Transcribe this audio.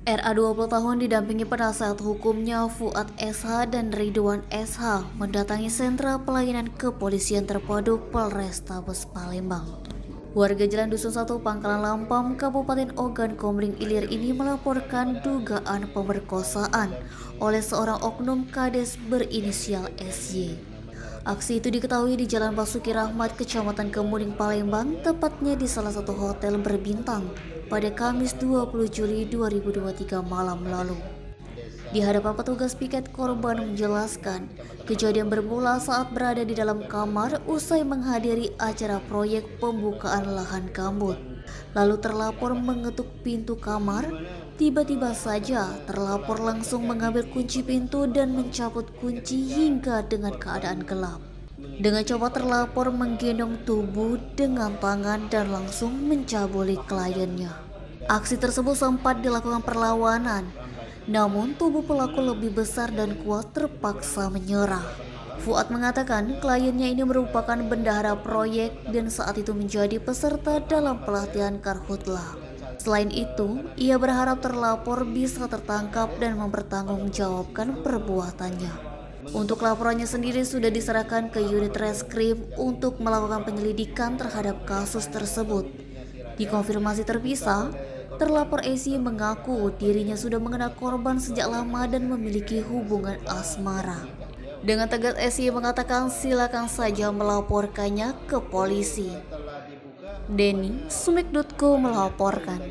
RA 20 tahun didampingi penasehat hukumnya Fuad SH dan Ridwan SH mendatangi sentra pelayanan kepolisian terpadu Polrestabes Palembang. Warga Jalan Dusun 1 Pangkalan Lampam, Kabupaten Ogan Komering Ilir ini melaporkan dugaan pemerkosaan oleh seorang oknum kades berinisial SY. Aksi itu diketahui di Jalan Basuki Rahmat, Kecamatan Kemuning, Palembang, tepatnya di salah satu hotel berbintang pada Kamis 20 Juli 2023 malam lalu. Di hadapan petugas piket, korban menjelaskan kejadian bermula saat berada di dalam kamar usai menghadiri acara proyek pembukaan lahan gambut. Lalu terlapor mengetuk pintu kamar. Tiba-tiba saja terlapor langsung mengambil kunci pintu dan mencabut kunci hingga dengan keadaan gelap. Dengan cepat terlapor menggendong tubuh dengan tangan dan langsung mencabuli kliennya. Aksi tersebut sempat dilakukan perlawanan, namun tubuh pelaku lebih besar dan kuat terpaksa menyerah. Fuad mengatakan kliennya ini merupakan bendahara proyek dan saat itu menjadi peserta dalam pelatihan karhutla. Selain itu, ia berharap terlapor bisa tertangkap dan mempertanggungjawabkan perbuatannya. Untuk laporannya sendiri sudah diserahkan ke unit reskrim untuk melakukan penyelidikan terhadap kasus tersebut. Dikonfirmasi terpisah, terlapor SY mengaku dirinya sudah mengenal korban sejak lama dan memiliki hubungan asmara. Dengan tegas SY mengatakan silakan saja melaporkannya ke polisi. Denny, Sumek.co melaporkan.